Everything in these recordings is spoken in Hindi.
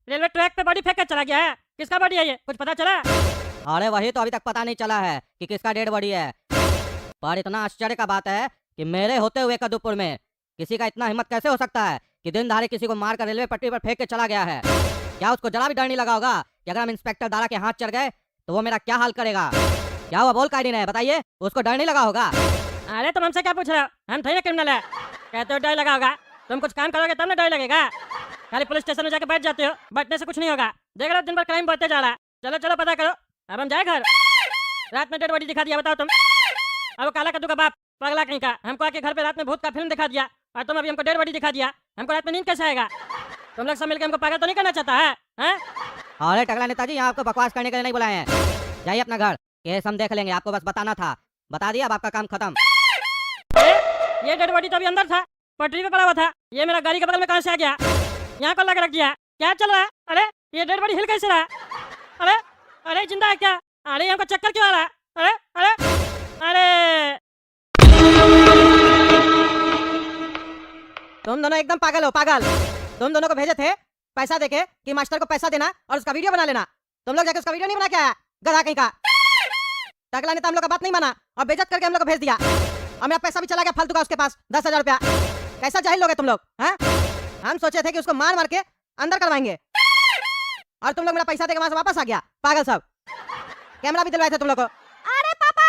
रेलवे ट्रैक पे बॉडी फेंक के चला गया है। किसका बॉडी है ये, कुछ पता चला? अरे वही तो अभी तक पता नहीं चला है कि किसका डेड बॉडी है। पर इतना आश्चर्य का बात है कि मेरे होते हुए कदूपुर में किसी का इतना हिम्मत कैसे हो सकता है कि दिन दहाड़े किसी को मारकर रेलवे पटरी पर फेंक के चला गया है। क्या उसको जरा भी डर नहीं लगा होगा कि अगर हम इंस्पेक्टर दारा के हाथ चढ़ गए तो वो मेरा क्या हाल करेगा? क्या हुआ, बोल काहे नहीं रहे, बताइए। उसको डर नहीं लगा होगा? अरे तुम हमसे क्या पूछ रहे हो, हम थोड़ी ना क्रिमिनल है। कहते हो डर लगा होगा, तुम कुछ काम करोगे तब ना डर लगेगा। खाली पुलिस स्टेशन में जाके बैठ जाते हो, बैठने से कुछ नहीं होगा। देख रहे हो दिन भर क्राइम बढ़ते जा रहा है। चलो चलो पता करो, अब हम जाए घर। रात में डेड बॉडी दिखा दिया, बताओ तुम। अब वो काला कद्दू का बाप पगला कहीं का हमको आके घर पे रात में भूत का फिल्म दिखा दिया, और तुम अभी हमको डेड बॉडी दिखा दिया। हमको रात में नींद कैसे आएगा? तुम लोग सब मिलकर हमको पागल तो नहीं करना चाहता है, हैं? अरे टकला नेताजी, यहाँ आपको बकवास करने के लिए नहीं बुलाए हैं। जाइए अपना घर, केस हम देख लेंगे। आपको बस बताना था, बता दिया, अब आपका काम खत्म। ये डेड बॉडी तो अभी अंदर था, पटरी पे पड़ा हुआ था। ये मेरा गाड़ी के बगल में कहाँ से आ गया? यहाँ कौन लगा रख दिया? क्या चल रहा है? अरे ये डेड बॉडी हिल कैसे रहा है? अरे अरे जिंदा है क्या? अरे हमको चक्कर क्यों आ रहा है? अरे अरे अरे तुम दोनों एकदम पागल हो, पागल। तुम दोनों को भेजे थे पैसा देके कि मास्टर को पैसा देना और उसका वीडियो बना लेना। तुम लोग जाके उसका वीडियो नहीं बना के आया, गधा कहीं का। टकला ने तो हम लोग का बात नहीं माना और बेइज्जत करके हम लोग को भेज दिया, और मेरा पैसा भी चला गया फालतू का उसके पास 10,000 रुपया। कैसा जाहिल लोग हैं तुम लोग, हैं? हम सोचे थे कि उसको मार मार के अंदर करवाएंगे, और तुम लोग मेरा पैसा देके वहां से वापस आ गया, पागल सब। कैमरा भी दिलवाए थे तुम लोग को। अरे पापा,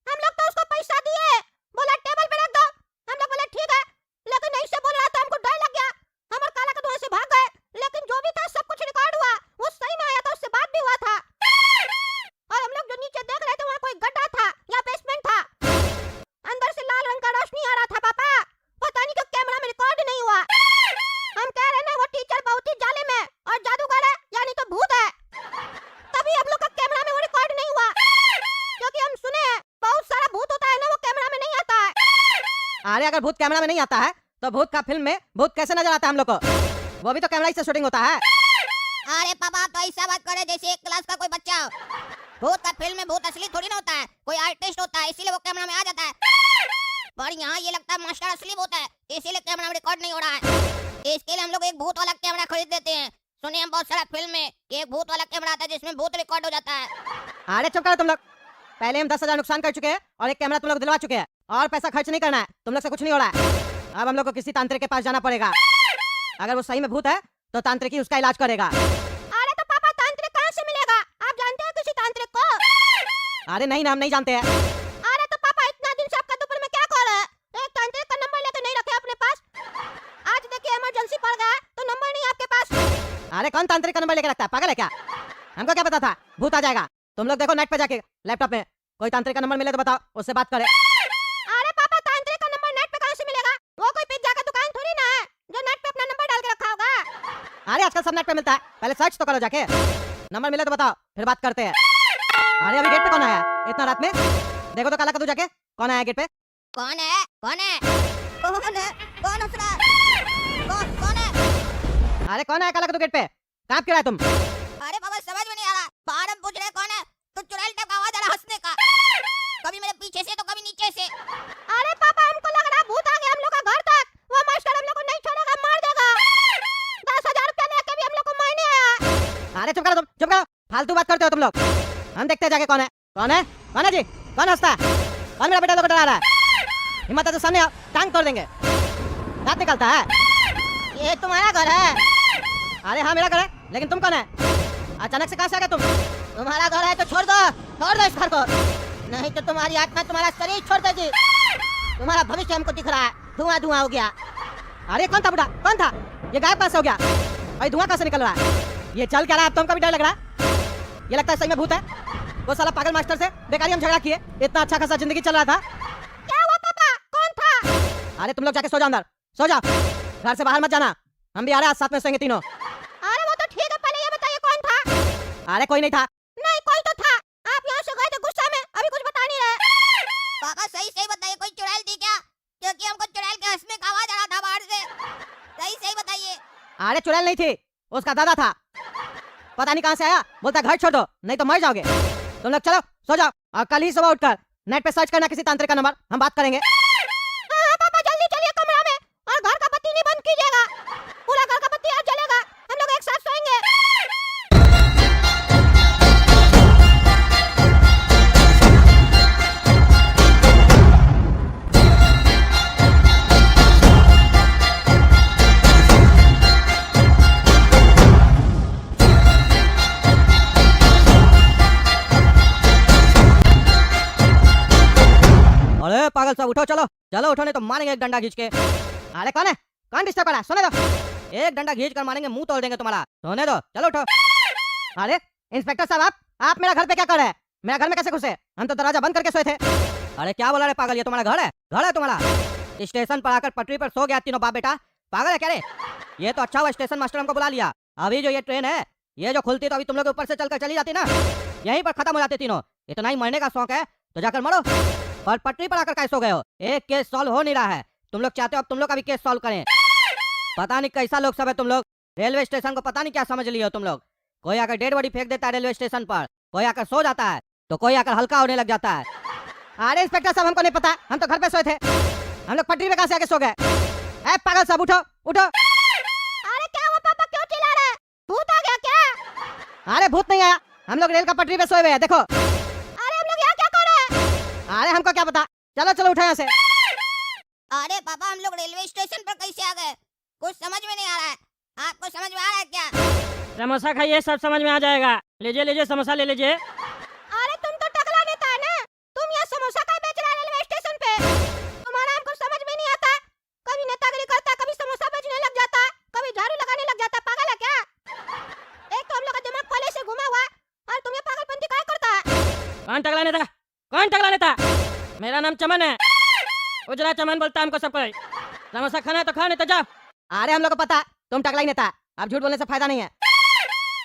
हम लोग तो उसको पैसा दिए, बोला टेबल पे रख दो। हम लोग बोले ठीक है, लेकिन ऐसे बोल रहा था, हमको डर लग गया। हमारे काला कद्दू वहां से भाग गए, लेकिन जो भी था सब कुछ रिकॉर्ड हुआ, वो सही में आया था, उससे बात भी हुआ था। और हम लोग जो नीचे देख रहे थे वहाँ कोई गड्ढा था या बेसमेंट था, अंदर से लाल रंग का रोशनी आ रहा था। पापा पता नहीं क्यों कैमरा में रिकॉर्ड नहीं हुआ। हम कह रहे ना वो टीचर बहुत ही जालिम है और जादूगर है, यानी तो भूत है, तभी हम लोग का कैमरा में वो रिकॉर्ड नहीं हुआ। क्योंकि हम सुने हैं बहुत सारा भूत होता है ना, वो कैमरा में नहीं आता है। अरे अगर भूत कैमरा में नहीं आता है तो भूत का फिल्म में भूत कैसे नजर आता है हम लोग को? वो भी तो कैमरा से शूटिंग होता है। अरे पापा आप तो ऐसा बात करे जैसे एक क्लास का कोई बच्चा हो। भूत का फिल्म में भूत असली थोड़ी ना होता है, कोई आर्टिस्ट होता है, इसीलिए वो कैमरा में आ जाता है। पर यहाँ ये लगता है मास्टर असली भूत है, इसीलिए कैमरा में रिकॉर्ड नहीं हो रहा है। इसके लिए हम लोग एक भूत वाला कैमरा खरीद देते हैं। सुनिए हम बहुत सारा फिल्म में एक भूत वाला कैमरा आता है जिसमें भूत रिकॉर्ड हो जाता है। अरे चुप करो तुम लोग। पहले हम 10,000 नुकसान कर चुके हैं और एक कैमरा तुम लोग दिलवा चुके हैं, और पैसा खर्च नहीं करना है। तुम लोग से कुछ नहीं हो रहा है। अब हम लोग को किसी तांत्रिक के पास जाना पड़ेगा। अगर वो सही में भूत है तो तांत्रिक ही उसका इलाज करेगा। अरे तो पापा तांत्रिक कहाँ से मिलेगा? आप जानते हैं किसी तांत्रिक को? अरे नहीं ना, हम नहीं जानते हैं। अरे तो पापा इतना दिन से आपका दोपहर में क्या कर रहे हैं? एक तांत्रिक का नंबर लेके नहीं रखे अपने पास। आज देखिए इमरजेंसी पड़ गया तो नंबर नहीं आपके पास। अरे कौन तांत्रिक का नंबर लेके रखता है, पागल है क्या? हमको क्या पता था भूत आ जाएगा? तुम लोग देखो नेट पे जाके, लैपटॉप में कोई तांत्रिक का नंबर मिले तो बताओ, उससे बात करें। अरे पापा तांत्रिक का नंबर नेट पे कहाँ से मिलेगा? वो कोई पिज्जा का दुकान थोड़ी ना है जो नेट पे अपना नंबर डाल के रखा होगा। अरे आजकल सब नेट पे मिलता है, पहले सर्च तो करो जाके। नंबर मिले तो बताओ, फिर बात करते हैं। अरे अभी गेट पे कौन आया इतना रात में? देखो तो काला कद्दू जाके, कौन आया गेट पे? कौन है? कौन है? कौन है? कौन हंस रहा है? कौन है? अरे कौन आया काला कद्दू गेट पे? कहाँ क्यों आए तुम? अरे बाबा समझ में नहीं आ रहा, बाहर हम पूछ रहे कौन है तो चुड़ैल टाइप का आवाज आ रहा हंसने का, कभी मेरे पीछे से तो कभी नीचे से। अरे पापा हमको लग रहा भूत आ गया हम लोग का घर तक। वो मास्टर हम लोग को नहीं छोड़ेगा, मार देगा। 10,000 रुपया लेके भी हम लोग को मारने आया। अरे चुप करो तुम, चुप करो, फालतू बात करते हो तुम लोग। हम देखते हैं जाके कौन है। कौन है? कौन है जी? कौन हंसता है? कौन मेरा बेटा लोग डरा रहा है? हिम्मत है तो सामने आओ, टांग तोड़ देंगे। दांत निकलता है। ये तुम्हारा घर है? अरे हाँ मेरा घर है, लेकिन तुम कौन है? अचानक से कहाँ से आ गए तुम? तुम्हारा घर है तो छोड़ दो इस घर को, नहीं तो तुम्हारी आत्मा तुम्हारा शरीर छोड़ देगी। तुम्हारा भविष्य हमको दिख रहा है, धुआं धुआं हो गया। अरे कौन था बुढ़ा, कौन था? ये गायब कहाँ से हो गया? भाई धुआं कहाँ से निकल रहा है? ये चल क्या रहा है? अब तुमको भी डर लग रहा है? ये लगता है सही में भूत है। वो साला पागल मास्टर से बेकारी हम झगड़ा किए, इतना अच्छा खासा जिंदगी चल रहा था। क्या हुआ पापा? कौन था? अरे तुम लोग जाके सो जाओ अंदर, सो जाओ, घर से बाहर मत जाना। हम भी आ रहे हैं, आज साथ में सोएंगे तीनों। अरे वो तो ठीक है, पहले ये बताइए कौन था? अरे कोई नहीं था। नहीं कोई तो था, आप यहाँ से गए थे गुस्सा में, अभी कुछ बता नहीं रहे। पापा सही बताइए, कोई चुड़ैल थी क्या? क्योंकि हमको चुड़ैल के हंसने का आवाज आ रहा था बाहर से। सही बताइए। अरे चुड़ैल नहीं थी, उसका दादा था। पता नहीं कहाँ से आया, बोलता घर छोड़ दो नहीं तो मर जाओगे। तुम लोग चलो सो जाओ, और कल ही सुबह उठकर नेट पे सर्च करना किसी तांत्रिक का नंबर, हम बात करेंगे। हाँ पापा जल्दी चलिए कमरा में, और घर का बत्ती नहीं बंद कीजिएगा, पूरा घर का बत्ती आज जलेगा, हम लोग एक साथ सोएंगे। पागल सब उठो, चलो चलो उठो, नहीं तो मारेंगे एक डंडा खींच के। अरे कौन है, कौन डिस्टर्ब कर रहा है? सोने दो, एक डंडा खींच कर मारेंगे, मुंह तोड़ देंगे तुम्हारा। सोने दो, चलो उठो। अरे इंस्पेक्टर साहब, आप मेरा घर पे क्या कर रहे हैं? मेरा घर में कैसे घुसे? हम तो दरवाजा बंद करके सोए थे। अरे क्या बोला रे पागल, ये तुम्हारा घर है? घर है तुम्हारा? स्टेशन पर आकर पटरी पर सो गया तीनों बाप बेटा, पागल है क्या रे? ये तो अच्छा हुआ स्टेशन मास्टर हमको बुला लिया। अभी जो ये ट्रेन है, ये जो खुलती तो अभी तुम लोग ऊपर से चलकर चली जाती ना, यहीं पर खत्म हो जाते तीनों। इतना ही मरने का शौक है तो जाकर मरो, और पटरी पर आकर कैसे सो गए हो? एक केस सॉल्व हो नहीं रहा है, तुम लोग चाहते हो अब तुम लोग का भी केस सॉल्व करें। पता नहीं कैसा लोग सब है तुम लोग, रेलवे स्टेशन को पता नहीं क्या समझ लिए हो तुम लोग। कोई आकर डेड बॉडी फेंक देता है रेलवे स्टेशन पर, कोई आकर सो जाता है, तो कोई आकर हल्का होने लग जाता है। अरे इंस्पेक्टर साहब, हमको नहीं पता, हम तो घर पे सोए थे, हम लोग पटरी पे कहां से आके सो गए? ए पागल सब उठो उठो। अरे क्या हुआ पापा, क्यों चिल्ला रहे हैं? भूत आ गया क्या? अरे भूत नहीं आया, हम लोग रेल का पटरी पे सोए हुए हैं, देखो। अरे हम लोग यहाँ क्या कर रहे हैं? अरे हमको क्या पता, चलो चलो उठो यहाँ से। अरे पापा, हम लोग रेलवे स्टेशन पर कैसे आ गए? कुछ समझ में नहीं आ रहा है, आपको समझ में आ रहा है क्या? समोसा खाइए, सब समझ में आ जाएगा। लीजिए लीजिए, समोसा ले लीजिए। अरे तुम तो टकला नेता है ना, तुम यहाँ समोसा का बेच रहे रेलवे स्टेशन पे? तुम्हारा हमको समझ में नहीं आता, कभी नेतागिरी करता है, कभी समोसा बेचने लग जाता है, कभी झाड़ू लगाने लग जाता है, पागल है क्या? एक तो हम लोग का दिमाग पहले से घुमा हुआ है, और तुम ये पागलपंती क्या करता है? कौन टकला नेता? कौन टकला नेता? मेरा नाम चमन है, उजला चमन बोलता है हमको सब कोई। समोसा खाना है तो खा, नहीं तो जाओ। अरे हम लोग को पता है तुम टकला ही नेता है, अब झूठ बोलने से फायदा नहीं है।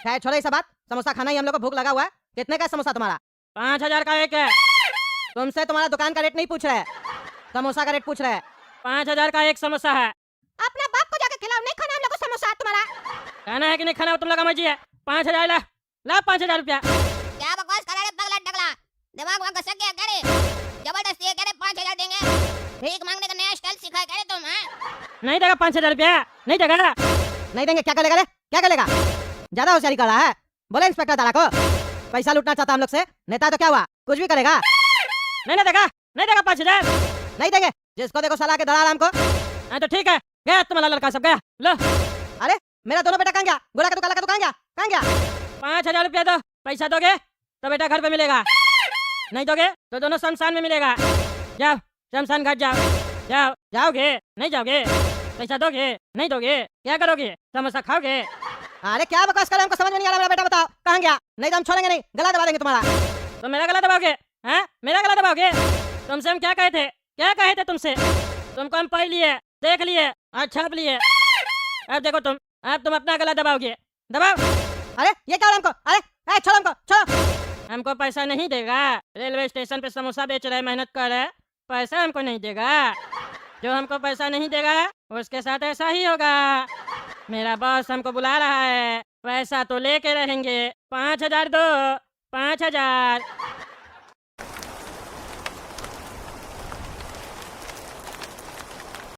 खैर छोड़ो ये सब बात, समोसा खाना ही हम लोग को भूख लगा हुआ है। कितने का है समोसा तुम्हारा? 5000 का एक है। तुमसे तुम्हारा दुकान का रेट नहीं पूछ रहे, समोसा का रेट पूछ रहे हैं। 5000 का एक समोसा है। अपना बाप को जाके खिलाओ, नहीं खाना हम लोग को समोसा तुम्हारा। खाना है कि नहीं खाना, वो तुम लोग का मर्जी है। 5000 ला, ला 5000 रुपया। क्या बकवास कर रहे हैं पगला टकला, दिमाग वहाँ घसक गया क्या रे? जबरदस्ती है क्या रे? 5000 देंगे? भीख मांगने का नया स्टाइल सिखाया क्या रे तुम? हैं? नहीं देगा 5000 रुपया, नहीं देगा। नहीं देंगे, क्या करेगा रे, क्या करेगा? ज्यादा होशियारी कर रहा है, बोले इंस्पेक्टर दादा को पैसा लूटना चाहता हम लोग से, नेता है तो क्या हुआ, कुछ भी करेगा। नहीं देगा, नहीं देगा 5000। नहीं देंगे, जिसको देखो सलाह के धड़ा हमको। हाँ तो ठीक है, गया तुम्हारा लड़का सब गया। लो अरे मेरा दोनों बेटा कहाँ गया? गोला का दुकान, का दुकान गया, कहाँ गया? 5000 रुपया दो, पैसा दोगे तो बेटा घर पे मिलेगा, नहीं दोगे तो दोनों शमशान में मिलेगा। जाओ शमशान घाट जाओ, जाओ। जाओगे नहीं जाओगे? पैसा दोगे नहीं दोगे? क्या करोगे? समोसा खाओगे? अरे क्या बकवास कर रहे हो, हमको समझ में नहीं आ रहा। मेरा बेटा बताओ कहाँ गया? नहीं तो हम छोड़ेंगे नहीं, गला दबा देंगे तुम्हारा। तो मेरा गला दबाओगे? हैं, मेरा गला दबाओगे? तुमसे हम क्या कहे थे, क्या कहे थे तुमसे? तुमको हम पढ़ लिए, देख लिए और छाप लिए। अब देखो तुम, अब तुम अपना गला दबाओगे, दबाओ। अरे ये क्या हो रहा है हमको? अरे छोड़ो हमको, छोड़ो। हमको पैसा नहीं देगा, रेलवे स्टेशन पे समोसा बेच रहे, मेहनत कर रहे, पैसा हमको नहीं देगा। जो हमको पैसा नहीं देगा उसके साथ ऐसा ही होगा। मेरा बॉस हमको बुला रहा है, पैसा तो लेके रहेंगे। 5000 दो, 5000।